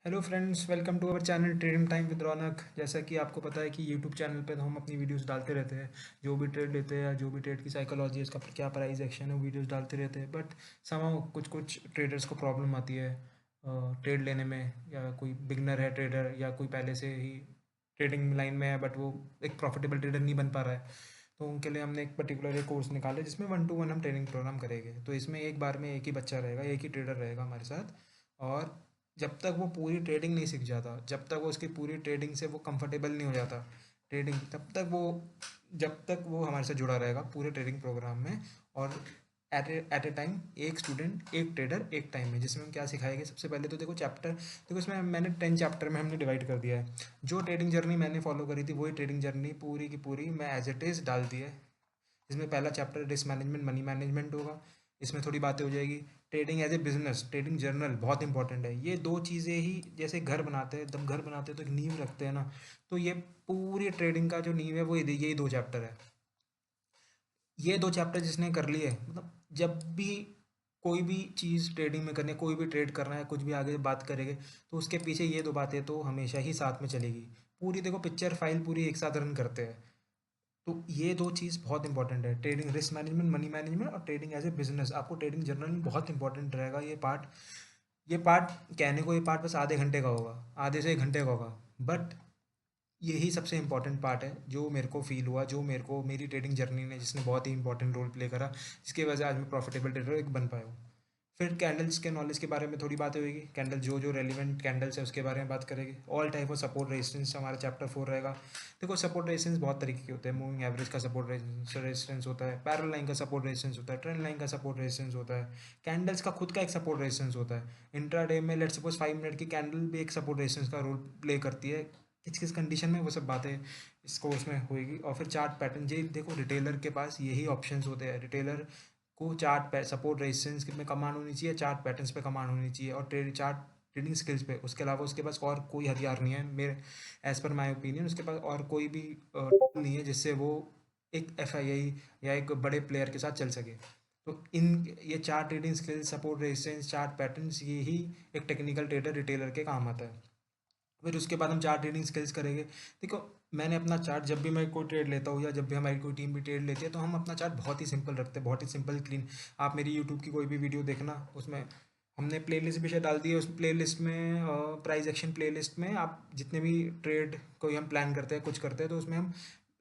Hello friends, welcome to our channel trading time with Raunak. जैसा कि आपको पता है कि यूट्यूब चैनल पे तो हम अपनी वीडियोस डालते रहते हैं। जो भी ट्रेड लेते हैं या जो भी ट्रेड की साइकोलॉजी है, उसका क्या प्राइस एक्शन है, वो वीडियोस डालते रहते हैं। बट समहाउ कुछ कुछ ट्रेडर्स को प्रॉब्लम आती है ट्रेड लेने में, या कोई बिगनर है ट्रेडर, या कोई पहले से ही ट्रेडिंग लाइन में है बट वो एक प्रॉफिटेबल ट्रेडर नहीं बन पा रहा है। तो उनके लिए हमने एक पर्टिकुलर एक कोर्स निकाला है जिसमें 1-to-1 हम ट्रेनिंग प्रोग्राम करेंगे। तो इसमें एक बार में एक ही बच्चा रहेगा, एक ही ट्रेडर रहेगा हमारे साथ। और जब तक वो पूरी ट्रेडिंग नहीं सीख जाता, जब तक वो उसकी पूरी ट्रेडिंग से वो कंफर्टेबल नहीं हो जाता ट्रेडिंग, जब तक वो हमारे साथ जुड़ा रहेगा पूरे ट्रेडिंग प्रोग्राम में। और एट ए टाइम एक स्टूडेंट एक ट्रेडर एक टाइम में, जिसमें हम क्या सिखाएंगे। सबसे पहले तो देखो इसमें मैंने 10 चैप्टर में हमने डिवाइड कर दिया है। जो ट्रेडिंग जर्नी मैंने फॉलो करी थी वही ट्रेडिंग जर्नी पूरी की पूरी मैं एज इट इज़ डाल दी है। इसमें पहला chapter risk management money management होगा। इसमें थोड़ी बातें हो जाएगी। Trading as a business, trading journal बहुत इंपॉर्टेंट है। ये दो चीज़ें ही, जैसे घर बनाते हैं, जब घर बनाते हैं तो एक नींव रखते हैं ना। तो ये पूरी ट्रेडिंग का जो नींव है वो यही दो चैप्टर है। ये दो चैप्टर जिसने कर लिए, मतलब जब भी कोई भी चीज़ ट्रेडिंग में करनी है, कोई भी ट्रेड करना है, कुछ भी आगे बात करेंगे, तो उसके पीछे ये दो बातें तो हमेशा ही साथ में चलेगी। पूरी देखो पिक्चर फाइल पूरी एक साथ रन करते हैं। तो ये दो चीज़ बहुत इंपॉर्टेंट है, trading risk management money management, और ट्रेडिंग एज ए बिजनेस। आपको ट्रेडिंग जर्नल में बहुत इंपॉर्टेंट रहेगा ये पार्ट कहने को ये पार्ट बस आधे घंटे का होगा, आधे से 1 घंटे का होगा। बट यही सबसे इंपॉर्टेंट पार्ट है जो मेरे को फील हुआ, जो मेरे को मेरी ट्रेडिंग जर्नी ने जिसने बहुत ही इंपॉर्टेंट रोल प्ले करा, जिसकी वजह से आज मैं प्रॉफिटेबल ट्रेडर एक बन पाया हूँ। फिर कैंडल्स के नॉलेज के बारे में थोड़ी बातें होगी। कैंडल जो जो रेलिवेंट कैंडल्स है उसके बारे में बात करेंगे। All type of support resistance हमारा चैप्टर 4 रहेगा। देखो सपोर्ट रेजिस्टेंस बहुत तरीके के होते हैं। मूविंग एवरेज का सपोर्ट रेजिस्टेंस होता है, पैरेलल लाइन का सपोर्ट रेजिस्टेंस होता है, ट्रेंड लाइन का सपोर्ट रेजिस्टेंस होता है, कैंडल्स का खुद का एक सपोर्ट रेजिस्टेंस होता है। इंट्राडे में लेट्स सपोज 5 मिनट की कैंडल भी एक सपोर्ट रेजिस्टेंस का रोल प्ले करती है। किस किस कंडीशन में, वो सब बातें इस कोर्स में होएगी। और फिर चार्ट पैटर्न, जी देखो रिटेलर के पास यही ऑप्शंस होते हैं। रिटेलर को चार्ट सपोर्ट रेजिस्टेंस में कमांड होनी चाहिए, चार्ट पैटर्न्स पे कमांड होनी चाहिए, और ट्रेडिंग स्किल्स पे। उसके अलावा उसके पास और कोई हथियार नहीं है मेरे, एज पर माय ओपिनियन। उसके पास और कोई भी टूल नहीं है जिससे वो एक एफआईआई या एक बड़े प्लेयर के साथ चल सके। तो इन ये चार trading skills, support resistance, chart patterns, ये ही एक टेक्निकल ट्रेडर रिटेलर के काम आता है। फिर उसके बाद हम चार्ट ट्रेडिंग स्किल्स करेंगे। देखो मैंने अपना चार्ट, जब भी मैं कोई ट्रेड लेता हूँ या जब भी हमारी कोई टीम भी ट्रेड लेती है, तो हम अपना चार्ट बहुत ही सिंपल रखते हैं, बहुत ही सिंपल क्लीन। आप मेरी यूट्यूब की कोई भी वीडियो देखना, उसमें हमने प्लेलिस्ट भी शायद डाल दी है। उस प्लेलिस्ट में प्राइस एक्शन प्लेलिस्ट में आप जितने भी ट्रेड कोई हम प्लान करते हैं, कुछ करते हैं, तो उसमें हम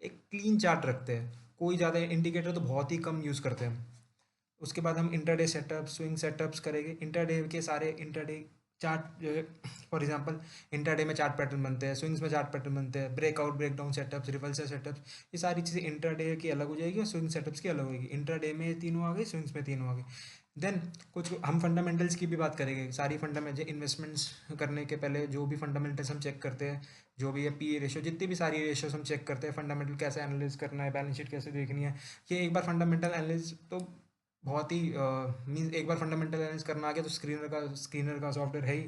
एक क्लीन चार्ट रखते हैं। कोई ज़्यादा इंडिकेटर तो बहुत ही कम यूज़ करते हैं हम। उसके बाद हम इंटरडे सेटअप, स्विंग सेटअप्स करेंगे। इंटरडे के सारे इंटरडे चार्ट जो है, फॉर एग्जांपल इंटरडे में चार्ट पैटर्न बनते हैं, स्विंग्स में चार्ट पैटर्न बनते हैं, breakout breakdown setups, reversal setups, ये सारी चीज़ें इंटरडे की अलग हो जाएगी और स्विंग सेटअप्स की अलग होगी। इंटरडे में तीनों आ गए, स्विंग्स में तीनों आ गए। देन कुछ हम फंडामेंटल्स की भी बात करेंगे। सारी फंडामेंटल इन्वेस्टमेंट्स करने के पहले जो भी फंडामेंटल्स हम चेक करते हैं, जो भी है पी रेशियो, जितनी भी सारी रेशियोज हम चेक करते हैं, फंडामेंटल कैसे एनालिस करना है, बैलेंस शीट कैसे देखनी है, ये एक बार फंडामेंटल एनालिस तो बहुत ही मीन्स एक बार फंडामेंटल एनालिस करना आ गया तो स्क्रीनर का सॉफ्टवेयर है ही,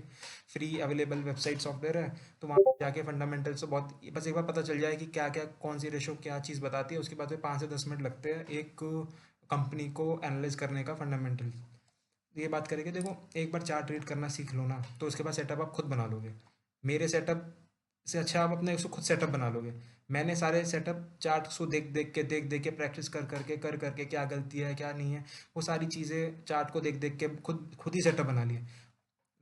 फ्री अवेलेबल वेबसाइट सॉफ्टवेयर है। तो वहाँ पर जाके फंडामेंटल से बहुत बस एक बार पता चल जाए कि क्या क्या कौन सी रेशो क्या चीज़ बताती है। उसके बाद में 5 से 10 मिनट लगते हैं एक कंपनी को एनालाइज करने का फंडामेंटल। ये बात करेंगे। देखो एक बार चार्ट रीड करना सीख लो ना, तो उसके बाद सेटअप आप खुद बना लोगे। मेरे सेटअप से अच्छा आप अपने उसको खुद सेटअप बना लोगे। मैंने सारे सेटअप चार्ट को देख देख के प्रैक्टिस कर करके क्या गलती है क्या नहीं है, वो सारी चीज़ें चार्ट को देख देख के खुद खुद ही सेटअप बना लिए।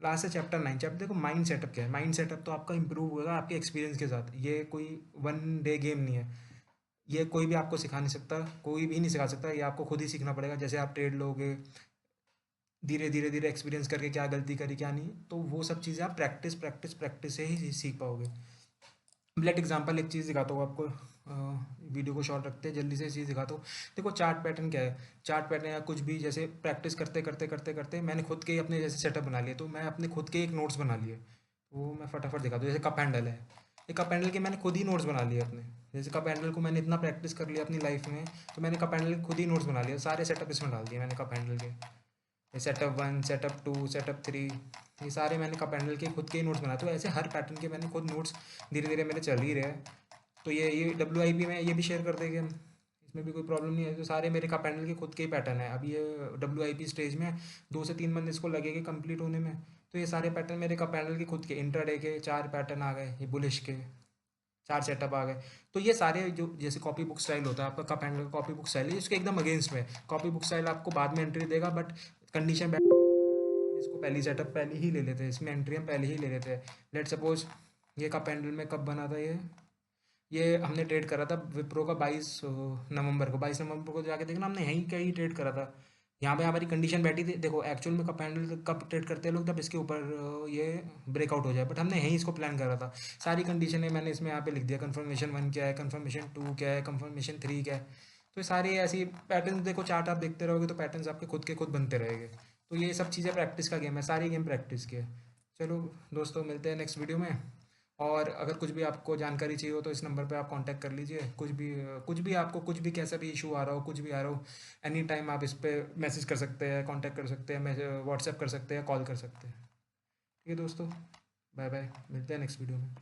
लास्ट है चैप्टर 9। चैप्टर देखो माइंड सेटअप क्या है। माइंड सेटअप तो आपका इंप्रूव होगा आपके एक्सपीरियंस के साथ। ये कोई 1 डे गेम नहीं है। ये कोई भी आपको सिखा नहीं सकता, कोई भी नहीं सिखा सकता। ये आपको खुद ही सीखना पड़ेगा। जैसे आप ट्रेड लोगे, धीरे धीरे एक्सपीरियंस करके क्या गलती करी क्या नहीं, तो वो सब चीज़ें आप प्रैक्टिस प्रैक्टिस प्रैक्टिस से ही सीख पाओगे। ब्लैट एग्जांपल एक चीज़ दिखाता हूँ आपको। वीडियो को शॉर्ट रखते हैं, जल्दी से चीज़ दिखाता हूँ। देखो चार्ट पैटर्न क्या है। चार्ट पैटर्न या कुछ भी, जैसे प्रैक्टिस करते करते करते करते मैंने खुद के ही अपने जैसे सेटअप बना लिए, तो मैं अपने खुद के एक नोट्स बना लिए। वो मैं फटाफट दिखाता हूँ। जैसे कप हैंडल है, ये कप हैंडल के मैंने खुद ही नोट्स बना लिए अपने। जैसे कप हैंडल को मैंने इतना प्रैक्टिस कर लिया अपनी लाइफ में, तो मैंने कप हैंडल के खुद ही नोट्स बना लिए, सारे सेटअप इसमें डाल दिए मैंने कप हैंडल के। सेटअप 1, सेटअप 2, सेटअप 3, ये सारे मैंने कप हैंडल के खुद के ही नोट्स बनाए। तो ऐसे हर पैटर्न के मैंने खुद नोट्स धीरे धीरे मेरे चल ही रहे हैं। तो ये WIP में ये भी शेयर कर देंगे हम, इसमें भी कोई प्रॉब्लम नहीं है। तो सारे मेरे कप हैंडल के खुद के ही पैटर्न है। अभी ये WIP स्टेज में 2 से 3 मंथ इसको लगेंगे कंप्लीट होने में। तो ये सारे पैटर्न मेरे कप हैंडल के खुद के इंट्राडे के 4 पैटर्न आ गए, ये बुलिश के 4 सेटअप आ गए। तो ये सारे जो जैसे कॉपी बुक स्टाइल होता है आपका, कप हैंडल का कॉपी बुक स्टाइल है, इसके एकदम अगेंस्ट में। कॉपी बुक स्टाइल आपको बाद में एंट्री देगा, बट कंडीशन इसको पहली सेटअप पहले ही ले लेते हैं, इसमें एंट्री हम पहले ही ले लेते हैं। लेट सपोज ये कप हैंडल में कब बना था, ये हमने ट्रेड करा था विप्रो का 22 नवंबर को। 22 नवंबर को जाके देखना, हमने यहीं कहीं ट्रेड करा था। यहाँ पे हमारी कंडीशन बैठी थी, देखो एक्चुअल में कप हैंडल कब ट्रेड करते हैं लोग, जब इसके ऊपर ये ब्रेकआउट हो जाए, बट हमने यहीं इसको प्लान करा था। सारी कंडीशन है मैंने इसमें यहाँ पे लिख दिया, कन्फर्मेशन 1 क्या है, कन्फर्मेशन 2 क्या है, कन्फर्मेशन 3 क्या है। तो ये सारी ऐसी पैटर्न, देखो चार्ट आप देखते रहोगे तो पैटर्न्स आपके खुद के खुद बनते रहेंगे। तो ये सब चीज़ें प्रैक्टिस का गेम है, सारी गेम प्रैक्टिस की है। चलो दोस्तों, मिलते हैं नेक्स्ट वीडियो में। और अगर कुछ भी आपको जानकारी चाहिए हो तो इस नंबर पे आप कांटेक्ट कर लीजिए। कुछ भी आपको कुछ भी कैसा भी इशू आ रहा हो, कुछ भी आ रहा हो, एनी टाइम आप इस पे मैसेज कर सकते हैं, कांटेक्ट कर सकते हैं, मैसेज व्हाट्सएप कर सकते हैं, कॉल कर सकते हैं। ठीक है दोस्तों, बाय बाय, मिलते हैं नेक्स्ट वीडियो में।